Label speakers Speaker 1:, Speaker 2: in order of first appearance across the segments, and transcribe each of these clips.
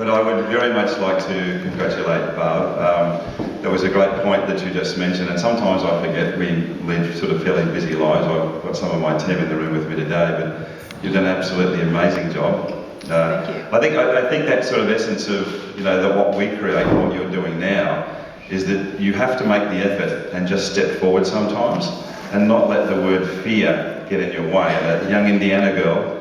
Speaker 1: But I would very much like to congratulate Barb. That was a great point that you just mentioned, and sometimes I forget we live sort of fairly busy lives. I've got some of my team in the room with me today, but you've done an absolutely amazing job.
Speaker 2: Thank you.
Speaker 1: I think that sort of essence of, that what we create and what you're doing now is that you have to make the effort and just step forward sometimes and not let the word fear get in your way. A young Indiana girl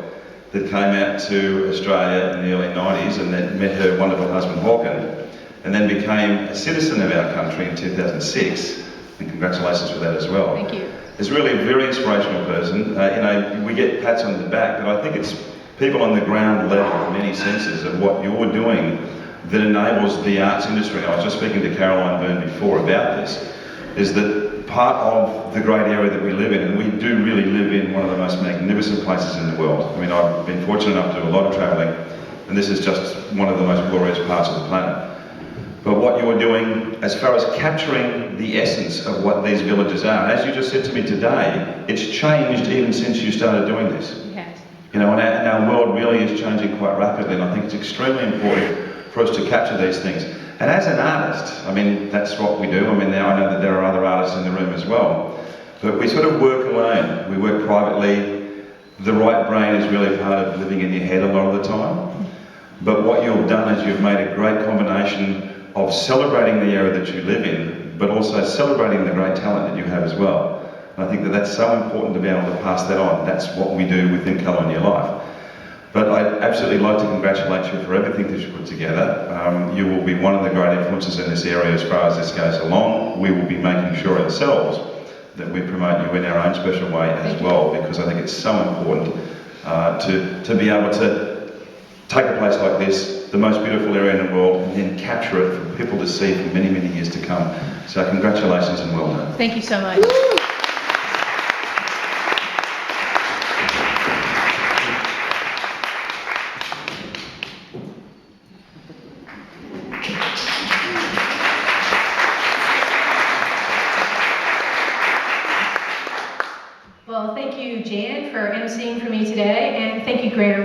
Speaker 1: that came out to Australia in the early 90s and then met her wonderful husband Hawken and then became a citizen of our country in 2006, and congratulations for that as well.
Speaker 2: Thank you.
Speaker 1: It's really a very inspirational person. We get pats on the back, but I think it's people on the ground level in many senses of what you're doing that enables the arts industry. I was just speaking to Caroline Byrne before about this, is that part of the great area that we live in, and we do really live in one of the most magnificent places in the world. I mean, I've been fortunate enough to do a lot of travelling, and this is just one of the most glorious parts of the planet. But what you're doing as far as capturing the essence of what these villages are, and as you just said to me today, it's changed even since you started doing this.
Speaker 2: Yes.
Speaker 1: And our world really is changing quite rapidly, and I think it's extremely important for us to capture these things. And as an artist, I mean, that's what we do. I mean, now I know that there are other artists in the room as well. But we sort of work alone. We work privately. The right brain is really part of living in your head a lot of the time. But what you've done is you've made a great combination of celebrating the area that you live in, but also celebrating the great talent that you have as well. And I think that that's so important to be able to pass that on. That's what we do within Colour in Your Life. But I'd absolutely like to congratulate you for everything that you put together. You will be one of the great influences in this area as far as this goes along. We will be making sure ourselves that we promote you in our own special way as well, because I think it's so important to be able to take a place like this, the most beautiful area in the world, and then capture it for people to see for many, many years to come. So congratulations and well done.
Speaker 2: Thank you so much. Well, thank you, Jan, for emceeing for me today, and thank you, Graeme. I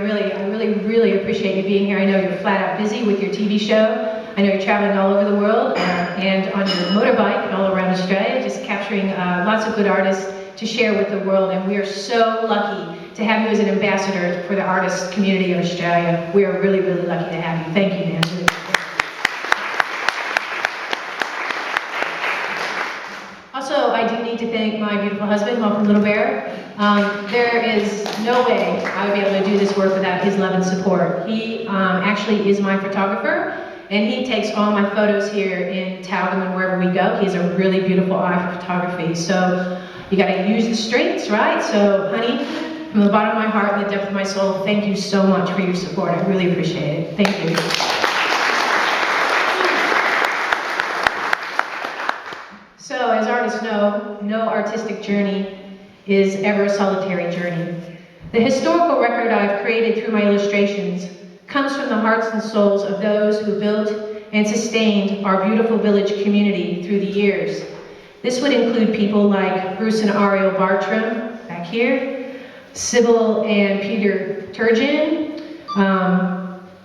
Speaker 2: really appreciate you being here. I know you're flat out busy with your TV show. I know you're traveling all over the world and on your motorbike all around Australia, just capturing lots of good artists to share with the world, and we are so lucky to have you as an ambassador for the artist community of Australia. We are really lucky to have you. Thank you, man. Also, I do need to thank my beautiful husband, Malcolm Little Bear. There is no way I would be able to do this work without his love and support. He actually is my photographer, and he takes all my photos here in Tyalgum and wherever we go. He has a really beautiful eye for photography. So you gotta use the strengths, right? So, honey, from the bottom of my heart and the depth of my soul, thank you so much for your support. I really appreciate it. Thank you. So, as artists know, no artistic journey is ever a solitary journey. The historical record I've created through my illustrations comes from the hearts and souls of those who built and sustained our beautiful village community through the years. This would include people like Bruce and Ariel Bartram, back here, Sybil and Peter Turgeon,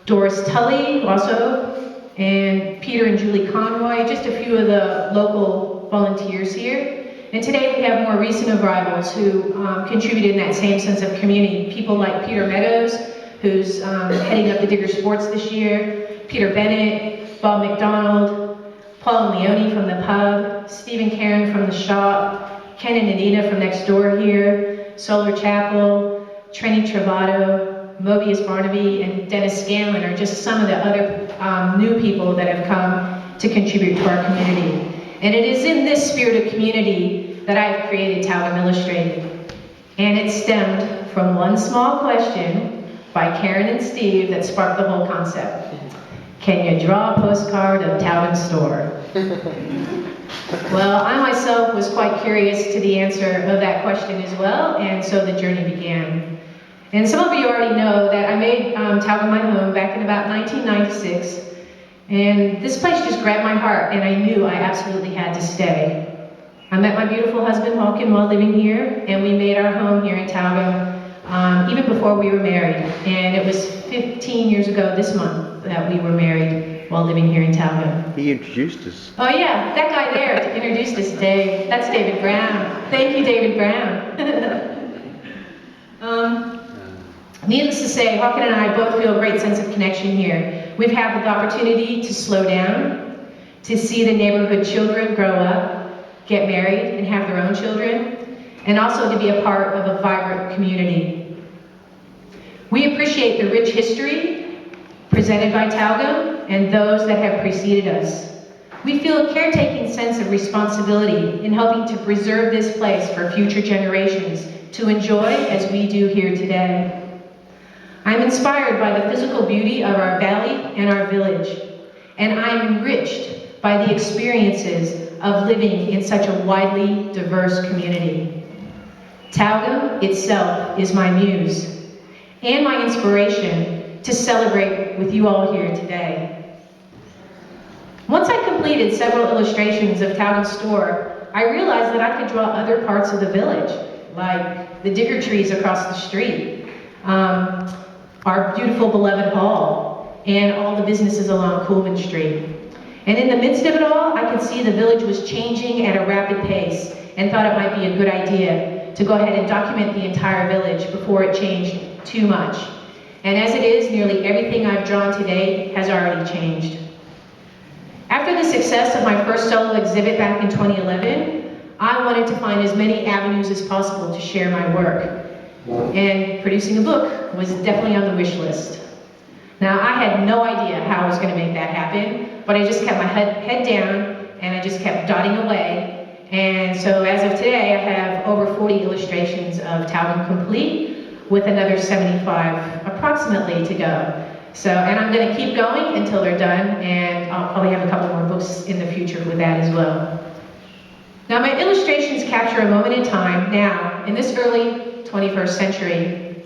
Speaker 2: Doris Tully also, and Peter and Julie Conroy, just a few of the local volunteers here. And today we have more recent arrivals who contributed in that same sense of community. People like Peter Meadows, who's heading up the Digger Sports this year, Peter Bennett, Bob McDonald, Paul and Leonie from the pub, Steve and Karen from the shop, Ken and Anita from next door here, Solar Chapel, Trenny Travato, Mobius Barnaby, and Dennis Scanlon are just some of the other new people that have come to contribute to our community. And it is in this spirit of community that I have created Tyalgum Illustrated. And it stemmed from one small question by Karen and Steve that sparked the whole concept. Can you draw a postcard of Tyalgum store? Well, I myself was quite curious to the answer of that question as well, and so the journey began. And some of you already know that I made Tyalgum my home back in about 1996, and this place just grabbed my heart, and I knew I absolutely had to stay. I met my beautiful husband, Malcolm, while living here, and we made our home here in Tyalgum even before we were married. And it was 15 years ago this month that we were married while living here in Tyalgum.
Speaker 3: He introduced us.
Speaker 2: Oh yeah, that guy there introduced us, Dave. That's David Brown. Thank you, David Brown. Needless to say, Hawken and I both feel a great sense of connection here. We've had the opportunity to slow down, to see the neighborhood children grow up, get married, and have their own children, and also to be a part of a vibrant community. We appreciate the rich history presented by Tyalgum and those that have preceded us. We feel a caretaking sense of responsibility in helping to preserve this place for future generations to enjoy as we do here today. I'm inspired by the physical beauty of our valley and our village, and I'm enriched by the experiences of living in such a widely diverse community. Tyalgum itself is my muse and my inspiration to celebrate with you all here today. Once I completed several illustrations of Tyalgum's store, I realized that I could draw other parts of the village, like the digger trees across the street, our beautiful beloved hall, and all the businesses along Coolman Street. And in the midst of it all, I could see the village was changing at a rapid pace and thought it might be a good idea to go ahead and document the entire village before it changed too much. And as it is, nearly everything I've drawn today has already changed. After the success of my first solo exhibit back in 2011, I wanted to find as many avenues as possible to share my work. And producing a book was definitely on the wish list. Now, I had no idea how I was going to make that happen, but I just kept my head down and I just kept dotting away. And so as of today, I have over 40 illustrations of Tyalgum complete, with another 75 approximately to go. So, and I'm going to keep going until they're done, and I'll probably have a couple more books in the future with that as well. Now, my illustrations capture a moment in time now, in this early 21st century.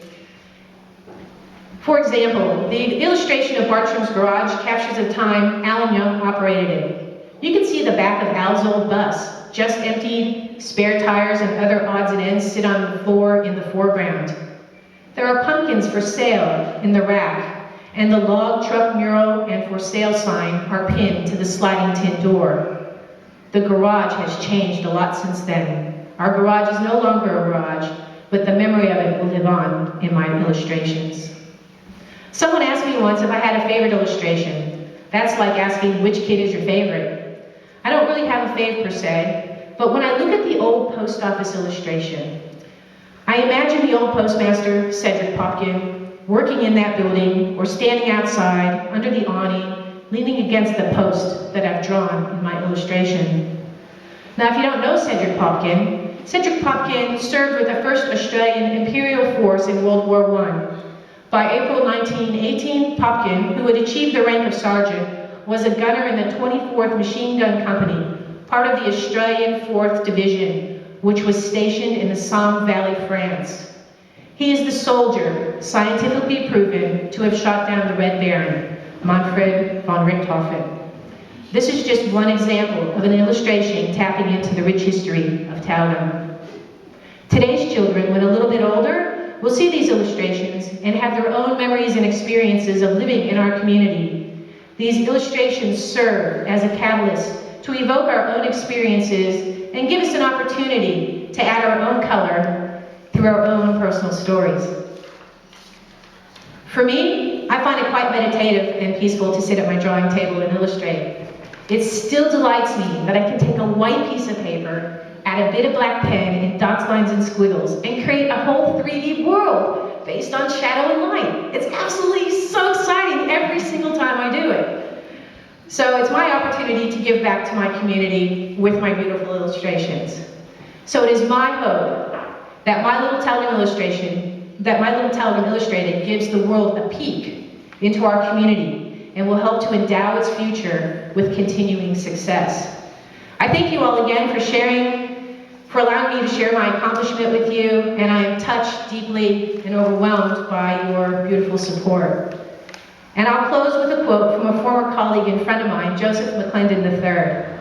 Speaker 2: For example, the illustration of Bartram's garage captures a time Alan Young operated it. You can see the back of Al's old bus, just emptied, spare tires and other odds and ends sit on the floor in the foreground. There are pumpkins for sale in the rack, and the log truck mural and for sale sign are pinned to the sliding tin door. The garage has changed a lot since then. Our garage is no longer a garage, but the memory of it will live on in my illustrations. Someone asked me once if I had a favorite illustration. That's like asking which kid is your favorite. I don't really have a fave per se, but when I look at the old post office illustration, I imagine the old postmaster, Cedric Popkin, working in that building or standing outside under the awning, leaning against the post that I've drawn in my illustration. Now, if you don't know Cedric Popkin served with the 1st Australian Imperial Force in World War I. By April 1918, Popkin, who had achieved the rank of sergeant, was a gunner in the 24th Machine Gun Company, part of the Australian 4th Division, which was stationed in the Somme Valley, France. He is the soldier, scientifically proven to have shot down the Red Baron, Manfred von Richthofen. This is just one example of an illustration tapping into the rich history of Tyalgum. Today's children, when a little bit older, will see these illustrations and have their own memories and experiences of living in our community. These illustrations serve as a catalyst to evoke our own experiences and give us an opportunity to add our own color through our own personal stories. For me, I find it quite meditative and peaceful to sit at my drawing table and illustrate. It still delights me that I can take a white piece of paper, add a bit of black pen and dots, lines, and squiggles, and create a whole 3D world based on shadow and light. It's absolutely so exciting every single time I do it. So it's my opportunity to give back to my community with my beautiful illustrations. So it is my hope that my little Tyalgum illustrated gives the world a peek into our community and will help to endow its future with continuing success. I thank you all again for allowing me to share my accomplishment with you, and I am touched deeply and overwhelmed by your beautiful support. And I'll close with a quote from a former colleague and friend of mine, Joseph McClendon III.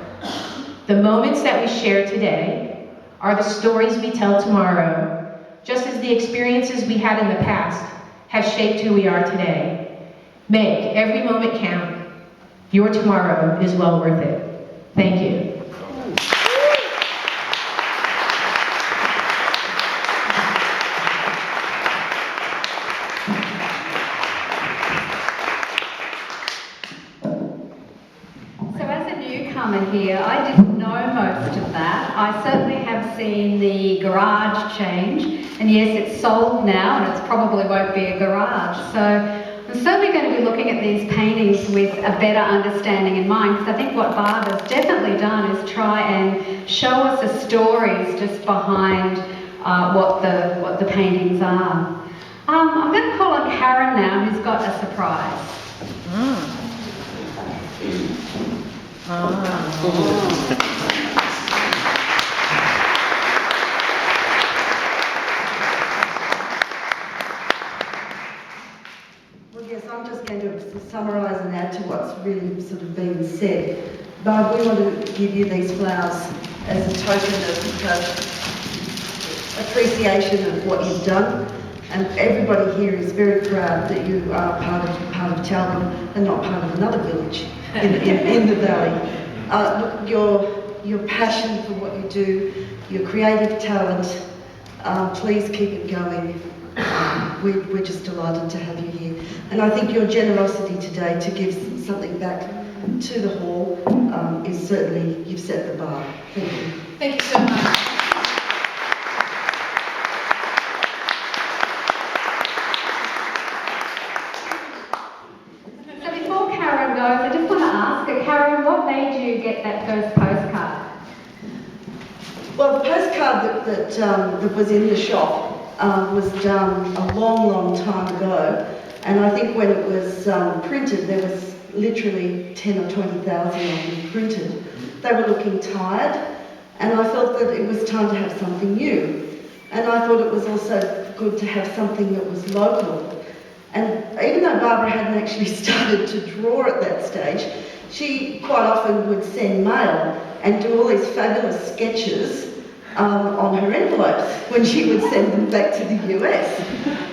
Speaker 2: "The moments that we share today are the stories we tell tomorrow. just as the experiences we had in the past have shaped who we are today. Make every moment count. Your tomorrow is well worth it. Thank you.
Speaker 3: Here. I didn't know most of that. I certainly have seen the garage change, and yes, it's sold now, and it probably won't be a garage. So I'm certainly going to be looking at these paintings with a better understanding in mind, because I think what Barb has definitely done is try and show us the stories just behind what the paintings are. I'm going to call on Karen now, who's got a surprise.
Speaker 4: Well, yes, I'm just going to summarise and add to what's really sort of been said. Barb, we want to give you these flowers as a token of appreciation of what you've done. And everybody here is very proud that you are part of Tyalgum and not part of another village in the valley. Look, your passion for what you do, your creative talent, please keep it going. We're just delighted to have you here. And I think your generosity today to give something back to the hall is certainly, you've set the bar. Thank you.
Speaker 2: Thank you so much.
Speaker 3: I just want to ask her, Karen, what made you get that first postcard?
Speaker 4: Well, the postcard that was in the shop was done a long time ago, and I think when it was printed, there was literally 10 or 20,000 of them printed. They were looking tired, and I felt that it was time to have something new. And I thought it was also good to have something that was local. And even though Barbara hadn't actually started to draw at that stage, she quite often would send mail and do all these fabulous sketches on her envelopes when she would send them back to the US.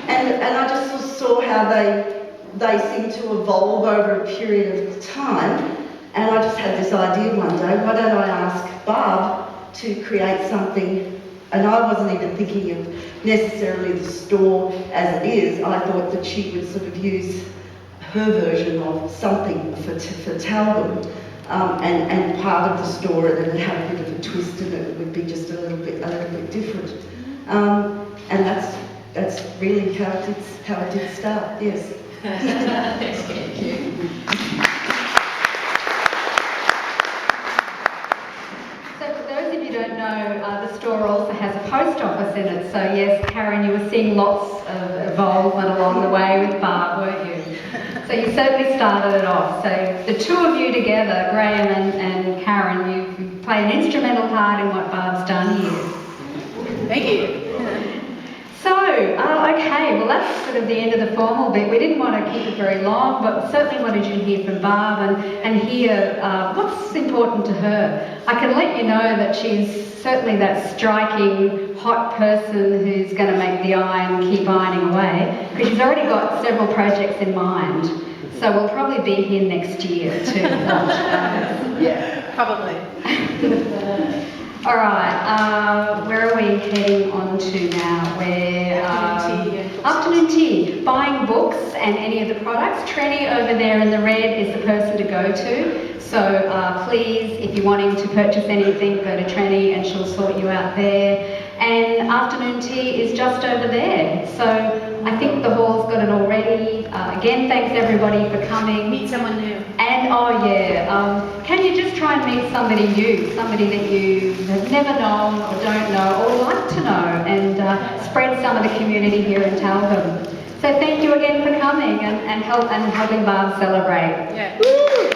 Speaker 4: And I just saw how they seem to evolve over a period of time. And I just had this idea one day, why don't I ask Barb to create something? And I wasn't even thinking of necessarily the store as it is. I thought that she would sort of use her version of something for Tyalgum, and part of the store, and then have a bit of a twist, and it would be just a little bit different. And that's really how it did start. Yes.
Speaker 2: Thank you.
Speaker 3: Don't know, the store also has a post office in it. So yes, Karen, you were seeing lots of involvement along the way with Barb, weren't you? So you certainly started it off. So the two of you together, Graeme and Karen, you play an instrumental part in what Barb's done here.
Speaker 2: Thank you.
Speaker 3: So, okay, well that's sort of the end of the formal bit. We didn't want to keep it very long, but certainly wanted you to hear from Barb and hear what's important to her. I can let you know that she's certainly that striking, hot person who's going to make the iron keep ironing away, because she's already got several projects in mind. So we'll probably be here next year to watch.
Speaker 2: Yeah, probably.
Speaker 3: All right, where are we heading on to now? We're afternoon tea, buying books and any of the products. Trenny over there in the red is the person to go to. So please, if you're wanting to purchase anything, go to Trenny and she'll sort you out there. And afternoon tea is just over there. So I think the hall's got it already. Again, thanks everybody for coming.
Speaker 2: Meet someone new.
Speaker 3: And can you just try and meet somebody new, somebody that you have never known or don't know or like to know, and spread some of the community here in Tyalgum. So thank you again for coming and helping Barb celebrate.
Speaker 2: Yeah. Woo!